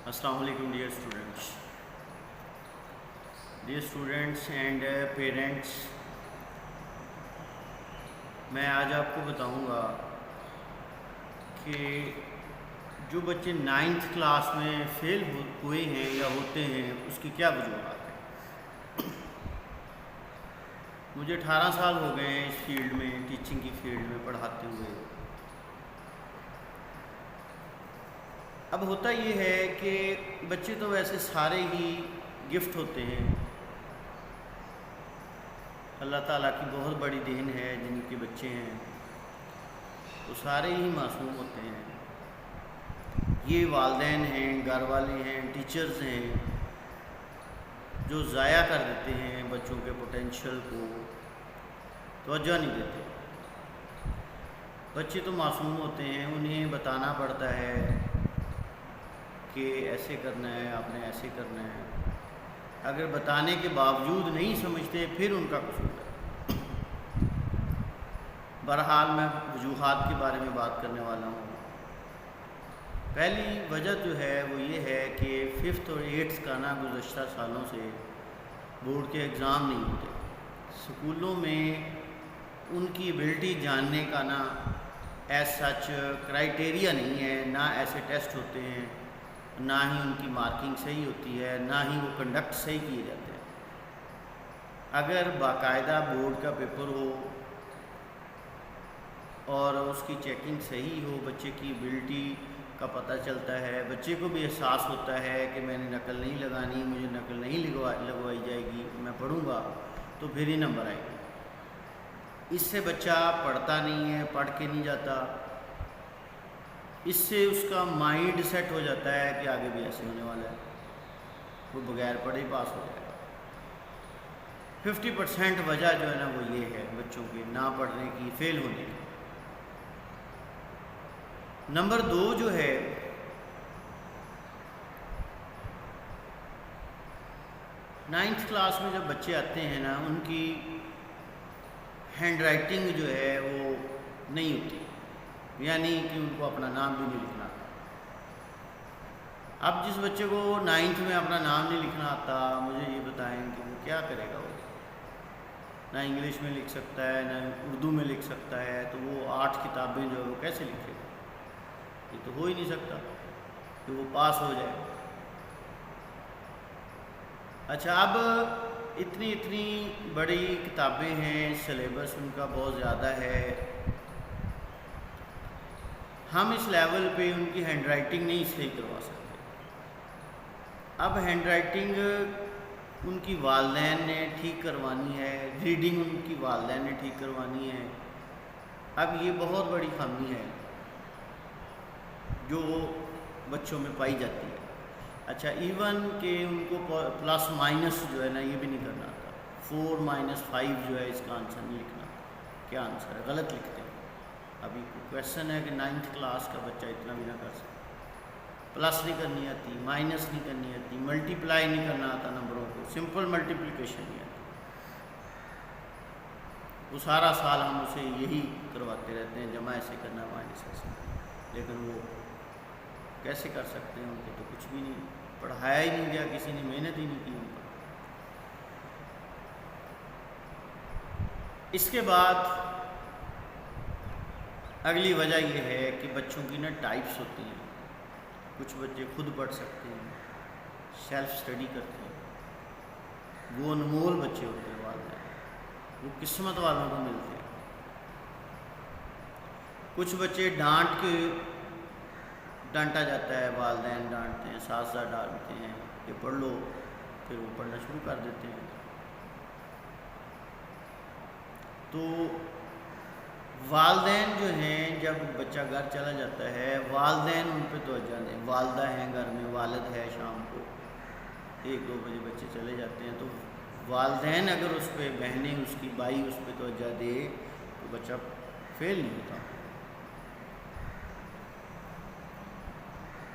السلام علیکم dear students and parents. میں آج آپ کو بتاؤں گا کہ جو بچے 9th کلاس میں فیل ہوئے ہیں یا ہوتے ہیں اس کی کیا وجوہات ہیں. مجھے 18 سال ہو گئے ہیں اس فیلڈ میں، ٹیچنگ کی فیلڈ میں پڑھاتے ہوئے. اب ہوتا یہ ہے کہ بچے تو ویسے سارے ہی گفٹ ہوتے ہیں، اللہ تعالیٰ کی بہت بڑی دین ہے. جن کے بچے ہیں وہ سارے ہی معصوم ہوتے ہیں. یہ والدین ہیں، گھر والے ہیں، ٹیچرز ہیں جو ضائع کر دیتے ہیں بچوں کے پوٹینشیل کو، توجہ نہیں دیتے. بچے تو معصوم ہوتے ہیں، انہیں بتانا پڑتا ہے کہ ایسے کرنا ہے، آپ نے ایسے کرنا ہے. اگر بتانے کے باوجود نہیں سمجھتے پھر ان کا قصور ہے. بہرحال میں وجوہات کے بارے میں بات کرنے والا ہوں. پہلی وجہ جو ہے وہ یہ ہے کہ 5th اور 8th کا نا گزشتہ سالوں سے بورڈ کے ایگزام نہیں ہوتے. سکولوں میں ان کی ایبلٹی جاننے کا نا ایز سچ کرائٹیریا نہیں ہے، نہ ایسے ٹیسٹ ہوتے ہیں، نہ ہی ان کی مارکنگ صحیح ہوتی ہے، نہ ہی وہ کنڈکٹ صحیح کیے جاتے ہیں. اگر باقاعدہ بورڈ کا پیپر ہو اور اس کی چیکنگ صحیح ہو، بچے کی ایبلٹی کا پتہ چلتا ہے، بچے کو بھی احساس ہوتا ہے کہ میں نے نقل نہیں لگانی، مجھے نقل نہیں لگوائی جائے گی، میں پڑھوں گا تو پھر ہی نمبر آئے گا. اس سے بچہ پڑھتا نہیں ہے، پڑھ کے نہیں جاتا. اس سے اس کا مائنڈ سیٹ ہو جاتا ہے کہ آگے بھی ایسے ہونے والا ہے، وہ بغیر پڑھے ہی پاس ہو جائے گا. 50% وجہ جو ہے نا وہ یہ ہے بچوں کے نہ پڑھنے کی، فیل ہونے کی. نمبر 2 جو ہے نائنتھ کلاس میں جب بچے آتے ہیں نا، ان کی ہینڈ رائٹنگ جو ہے وہ نہیں ہوتی، یعنی کہ ان کو اپنا نام بھی نہیں لکھنا آتا. اب جس بچے کو 9th میں اپنا نام نہیں لکھنا آتا، مجھے یہ بتائیں کہ وہ کیا کرے گا. وہ نہ انگلش میں لکھ سکتا ہے، نہ اردو میں لکھ سکتا ہے، تو وہ 8 کتابیں جو ہے وہ کیسے لکھے گا. یہ تو ہو ہی نہیں سکتا کہ وہ پاس ہو جائے. اچھا، اب اتنی بڑی کتابیں ہیں، سلیبس ان کا بہت زیادہ ہے، ہم اس لیول پہ ان کی ہینڈ رائٹنگ نہیں صحیح کروا سکتے. اب ہینڈ رائٹنگ ان کی والدین نے ٹھیک کروانی ہے، ریڈنگ ان کی والدین نے ٹھیک کروانی ہے. اب یہ بہت بڑی خامی ہے جو بچوں میں پائی جاتی ہے. اچھا، ایون کہ ان کو پلس مائنس جو ہے نا یہ بھی نہیں کرنا آتا. 4 - 5 جو ہے اس کا آنسر نہیں لکھنا. کیا آنسر ہے؟ غلط لکھتے ہیں. ابھی کویشچن ہے کہ 9th کلاس کا بچہ اتنا بھی نہ کر سکتا. پلس نہیں کرنی آتی، مائنس نہیں کرنی آتی، ملٹی پلائی نہیں کرنا آتا نمبروں کو، سمپل ملٹیپلیکیشن نہیں آتی. وہ سارا سال ہم اسے یہی کرواتے رہتے ہیں، جمع ایسے کرنا، مائنس ایسے کرنا. لیکن وہ کیسے کر سکتے ہیں؟ ان کو تو کچھ بھی نہیں پڑھایا ہی نہیں گیا، کسی نے محنت ہی نہیں کی ان پر. اس کے بعد اگلی وجہ یہ ہے کہ بچوں کی نا ٹائپس ہوتی ہیں. کچھ بچے خود پڑھ سکتے ہیں، سیلف اسٹڈی کرتے ہیں، وہ انمول بچے ہوتے ہیں. والدین وہ قسمت والوں کو ملتے ہیں. کچھ بچے ڈانٹا جاتا ہے، والدین ڈانٹتے ہیں، اساتذہ ڈانٹتے ہیں کہ پڑھ لو، پھر وہ پڑھنا شروع کر دیتے ہیں. تو والدین جو ہیں، جب بچہ گھر چلا جاتا ہے، والدین ان پہ توجہ دیں. والدہ ہیں گھر میں، والد ہے شام کو 1-2 بجے بچے چلے جاتے ہیں، تو والدین اگر اس پہ، بہنیں اس کی، بھائی اس پہ توجہ دے تو بچہ فیل نہیں ہوتا.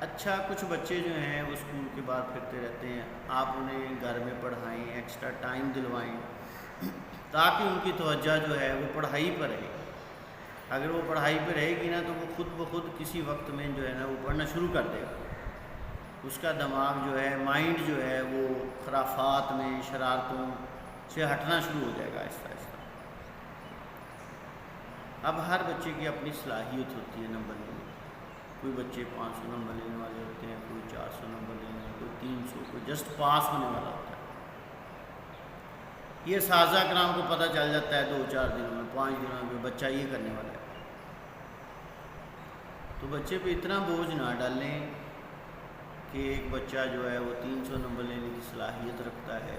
اچھا، کچھ بچے جو ہیں وہ اسکول کے بعد پھرتے رہتے ہیں. آپ انہیں گھر میں پڑھائیں، ایکسٹرا ٹائم دلوائیں تاکہ ان کی توجہ جو ہے وہ پڑھائی پر رہے. اگر وہ پڑھائی پہ رہے گی نا تو وہ خود بخود کسی وقت میں جو ہے نا وہ پڑھنا شروع کر دے گا. اس کا دماغ جو ہے، مائنڈ جو ہے، وہ خرافات میں، شرارتوں سے ہٹنا شروع ہو جائے گا آہستہ آہستہ۔ اب ہر بچے کی اپنی صلاحیت ہوتی ہے نمبر لینے کی۔ کوئی بچے 500 نمبر لینے والے ہوتے ہیں، کوئی 400 نمبر لینے والے، کوئی 300، کوئی جسٹ پاس ہونے والا ہوتا ہے۔ یہ اساتذہ کرام کو پتہ چل جاتا ہے 2-4 دنوں میں، 5 دنوں میں بچہ یہ کرنے والا ہے۔ تو بچے پہ اتنا بوجھ نہ ڈالیں کہ ایک بچہ جو ہے وہ 300 نمبر لینے کی صلاحیت رکھتا ہے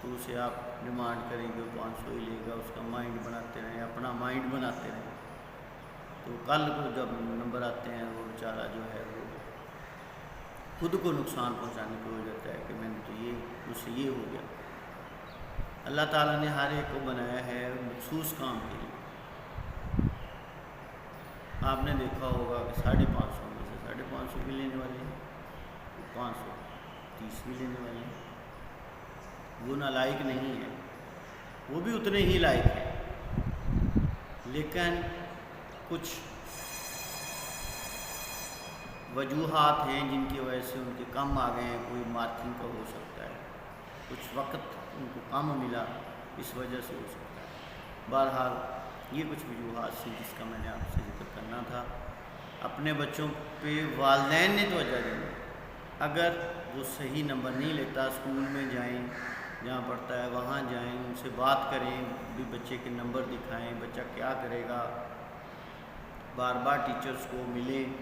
تو اسے آپ ڈیمانڈ کریں کہ وہ 500 ہی لے گا، اس کا مائنڈ بناتے رہیں، اپنا مائنڈ بناتے رہیں، تو کل کو جب نمبر آتے ہیں وہ بیچارہ جو ہے وہ خود کو نقصان پہنچانے پہ ہو جاتا ہے کہ میں نے تو مجھ سے یہ ہو گیا۔ اللہ تعالیٰ نے ہر ایک کو بنایا ہے مخصوص کام کے لیے۔ آپ نے دیکھا ہوگا کہ 550 میں سے 550 بھی لینے والے ہیں، 530 بھی لینے والے ہیں۔ وہ نالائق نہیں ہے، وہ بھی اتنے ہی لائق ہیں، لیکن کچھ وجوہات ہیں جن کی وجہ سے ان کے کم آ گئے ہیں۔ کوئی مارکنگ کا ہو سکتا ہے، کچھ وقت ان کو کم ملا، اس وجہ سے ہو سکتا ہے۔ بہرحال یہ کچھ وجوہات تھیں جس کا میں نے آپ سے ذکر کرنا تھا۔ اپنے بچوں پہ والدین نے توجہ دینی، اگر وہ صحیح نمبر نہیں لیتا، اسکول میں جائیں، جہاں پڑھتا ہے وہاں جائیں، ان سے بات کریں، بھی بچے کے نمبر دکھائیں، بچہ کیا کرے گا، بار بار ٹیچرز کو ملیں،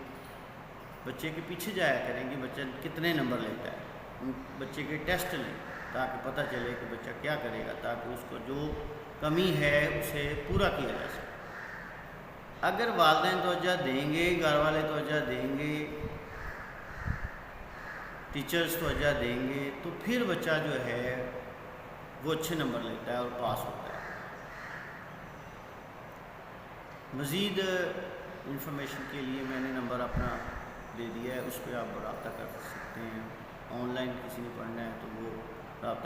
بچے کے پیچھے جایا کریں کہ بچہ کتنے نمبر لیتا ہے، بچے کے ٹیسٹ لیں تاکہ پتہ چلے کہ بچہ کیا کرے گا، تاکہ اس کو جو کمی ہے اسے پورا کیا جا سکے۔ اگر والدین توجہ دیں گے، گھر والے توجہ دیں گے، ٹیچرز توجہ دیں گے، تو پھر بچہ جو ہے وہ اچھے نمبر لیتا ہے اور پاس ہوتا ہے۔ مزید انفارمیشن کے لیے میں نے نمبر اپنا دے دیا ہے، اس پہ آپ رابطہ کر سکتے ہیں۔ آن لائن کسی نے پڑھنا ہے تو وہ رابطہ